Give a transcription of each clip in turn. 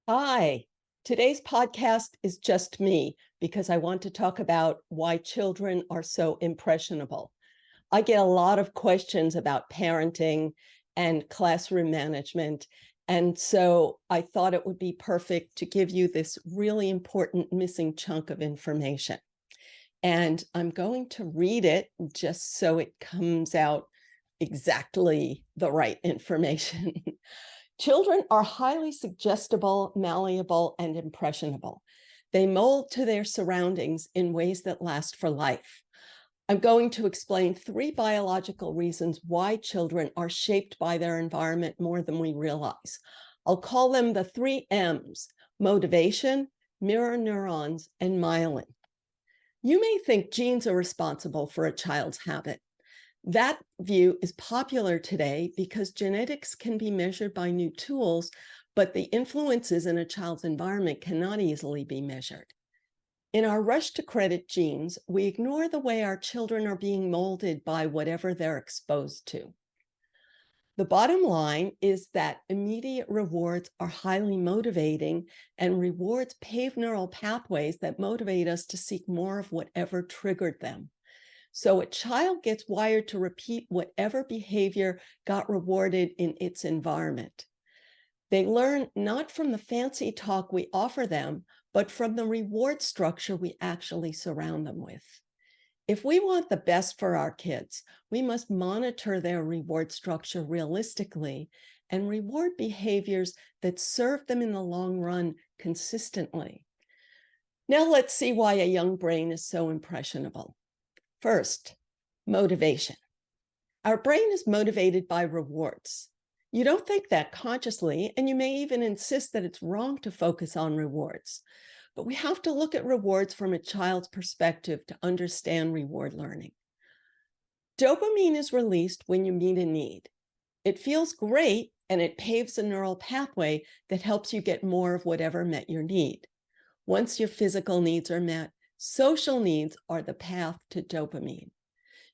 Hi, today's podcast is just me because I want to talk about why children are so impressionable. I get a lot of questions about parenting and classroom management. And so I thought it would be perfect to give you this really important missing chunk of information. And I'm going to read it just so it comes out exactly the right information. Children are highly suggestible, malleable, and impressionable. They mold to their surroundings in ways that last for life. I'm going to explain 3 biological reasons why children are shaped by their environment more than we realize. I'll call them the 3 M's: motivation, mirror neurons, and myelin. You may think genes are responsible for a child's habit. That view is popular today because genetics can be measured by new tools, but the influences in a child's environment cannot easily be measured. In our rush to credit genes, we ignore the way our children are being molded by whatever they're exposed to. The bottom line is that immediate rewards are highly motivating, and rewards pave neural pathways that motivate us to seek more of whatever triggered them. So a child gets wired to repeat whatever behavior got rewarded in its environment. They learn not from the fancy talk we offer them, but from the reward structure we actually surround them with. If we want the best for our kids, we must monitor their reward structure realistically and reward behaviors that serve them in the long run consistently. Now let's see why a young brain is so impressionable. First, motivation. Our brain is motivated by rewards. You don't think that consciously, and you may even insist that it's wrong to focus on rewards. But we have to look at rewards from a child's perspective to understand reward learning. Dopamine is released when you meet a need. It feels great, and it paves a neural pathway that helps you get more of whatever met your need. Once your physical needs are met, social needs are the path to dopamine.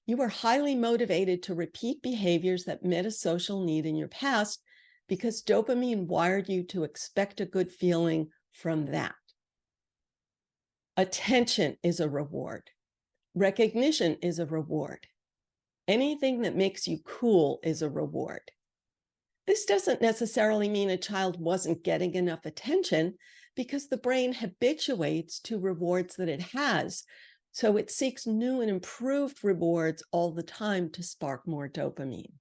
You are highly motivated to repeat behaviors that met a social need in your past because dopamine wired you to expect a good feeling from that. Attention is a reward. Recognition is a reward. Anything that makes you cool is a reward. This doesn't necessarily mean a child wasn't getting enough attention, because the brain habituates to rewards that it has, so it seeks new and improved rewards all the time to spark more dopamine.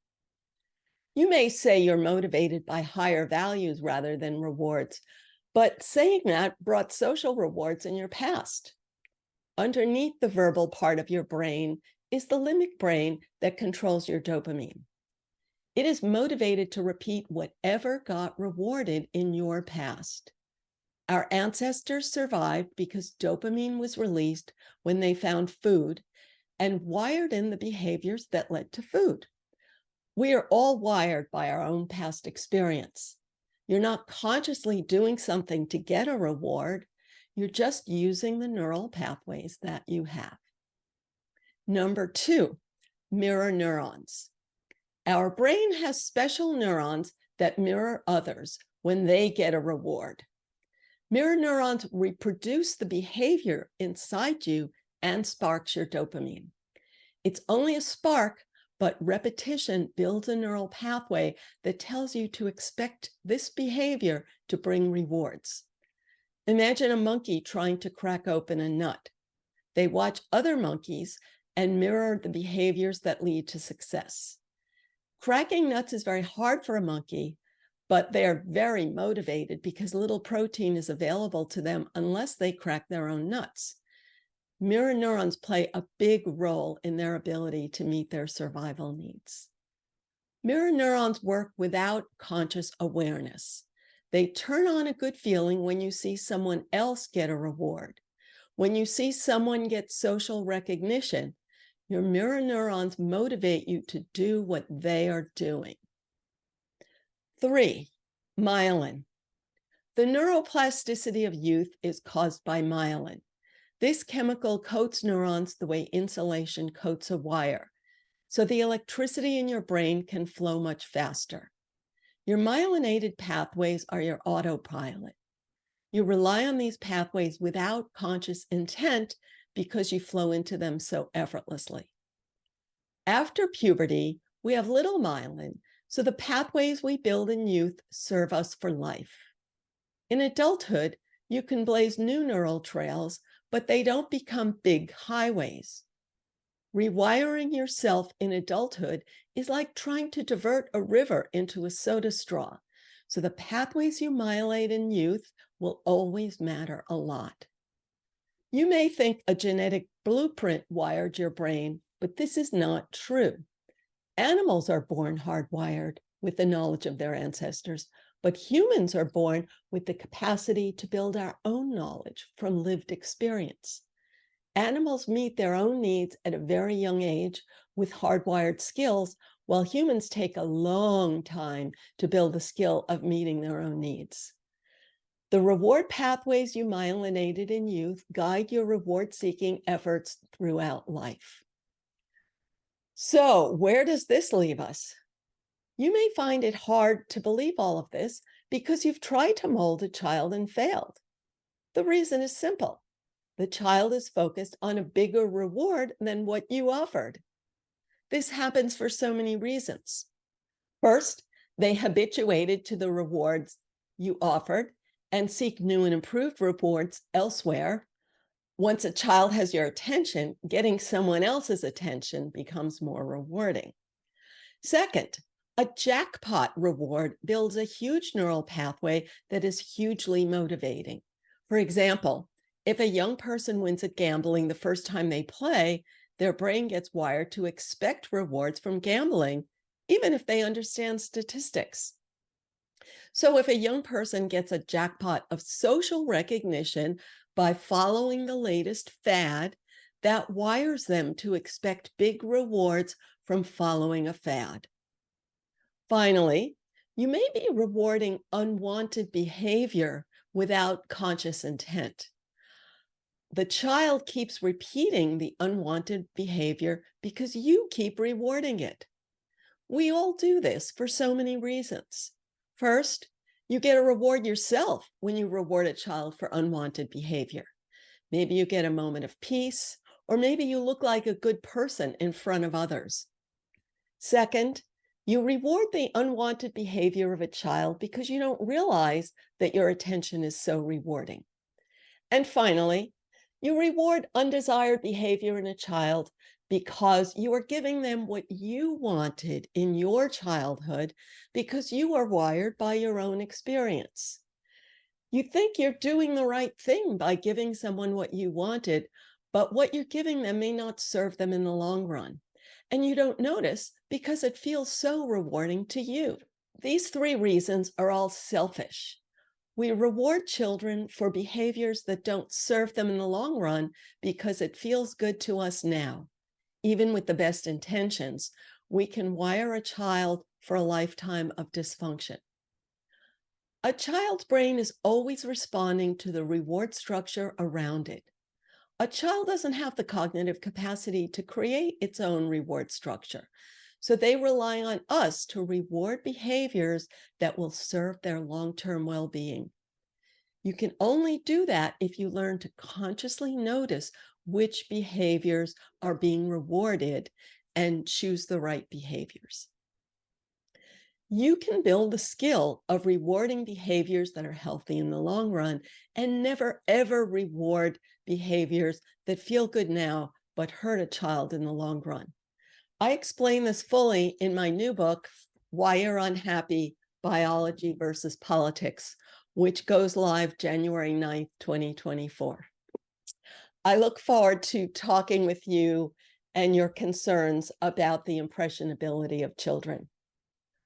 You may say you're motivated by higher values rather than rewards, but saying that brought social rewards in your past. Underneath the verbal part of your brain is the limbic brain that controls your dopamine. It is motivated to repeat whatever got rewarded in your past. Our ancestors survived because dopamine was released when they found food and wired in the behaviors that led to food. We are all wired by our own past experience. You're not consciously doing something to get a reward. You're just using the neural pathways that you have. Number 2, mirror neurons. Our brain has special neurons that mirror others when they get a reward. Mirror neurons reproduce the behavior inside you and sparks your dopamine. It's only a spark, but repetition builds a neural pathway that tells you to expect this behavior to bring rewards. Imagine a monkey trying to crack open a nut. They watch other monkeys and mirror the behaviors that lead to success. Cracking nuts is very hard for a monkey, but they're very motivated because little protein is available to them unless they crack their own nuts. Mirror neurons play a big role in their ability to meet their survival needs. Mirror neurons work without conscious awareness. They turn on a good feeling when you see someone else get a reward. When you see someone get social recognition, your mirror neurons motivate you to do what they are doing. 3, myelin. The neuroplasticity of youth is caused by myelin. This chemical coats neurons the way insulation coats a wire, so the electricity in your brain can flow much faster. Your myelinated pathways are your autopilot. You rely on these pathways without conscious intent because you flow into them so effortlessly. After puberty, we have little myelin, so the pathways we build in youth serve us for life. In adulthood, you can blaze new neural trails, but they don't become big highways. Rewiring yourself in adulthood is like trying to divert a river into a soda straw. So the pathways you myelate in youth will always matter a lot. You may think a genetic blueprint wired your brain, but this is not true. Animals are born hardwired with the knowledge of their ancestors, but humans are born with the capacity to build our own knowledge from lived experience. Animals meet their own needs at a very young age with hardwired skills, while humans take a long time to build the skill of meeting their own needs. The reward pathways you myelinated in youth guide your reward-seeking efforts throughout life. So, where does this leave us? You may find it hard to believe all of this because you've tried to mold a child and failed. The reason is simple. The child is focused on a bigger reward than what you offered. This happens for so many reasons. First, they habituated to the rewards you offered and seek new and improved rewards elsewhere. Once a child has your attention, getting someone else's attention becomes more rewarding. Second, a jackpot reward builds a huge neural pathway that is hugely motivating. For example, if a young person wins at gambling the first time they play, their brain gets wired to expect rewards from gambling, even if they understand statistics. So if a young person gets a jackpot of social recognition by following the latest fad, that wires them to expect big rewards from following a fad. Finally, you may be rewarding unwanted behavior without conscious intent. The child keeps repeating the unwanted behavior because you keep rewarding it. We all do this for so many reasons. First, you get a reward yourself when you reward a child for unwanted behavior. Maybe you get a moment of peace, or maybe you look like a good person in front of others. Second, you reward the unwanted behavior of a child because you don't realize that your attention is so rewarding. And finally, you reward undesired behavior in a child because you are giving them what you wanted in your childhood because you are wired by your own experience. You think you're doing the right thing by giving someone what you wanted, but what you're giving them may not serve them in the long run. And you don't notice because it feels so rewarding to you. These three reasons are all selfish. We reward children for behaviors that don't serve them in the long run because it feels good to us now. Even with the best intentions, we can wire a child for a lifetime of dysfunction. A child's brain is always responding to the reward structure around it. A child doesn't have the cognitive capacity to create its own reward structure, so they rely on us to reward behaviors that will serve their long-term well-being. You can only do that if you learn to consciously notice which behaviors are being rewarded and choose the right behaviors. You can build the skill of rewarding behaviors that are healthy in the long run and never, ever reward behaviors that feel good now but hurt a child in the long run. I explain this fully in my new book, Why You're Unhappy: Biology versus Politics, which goes live January 9th, 2024. I look forward to talking with you and your concerns about the impressionability of children.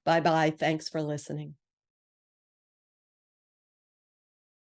Bye-bye. Thanks for listening.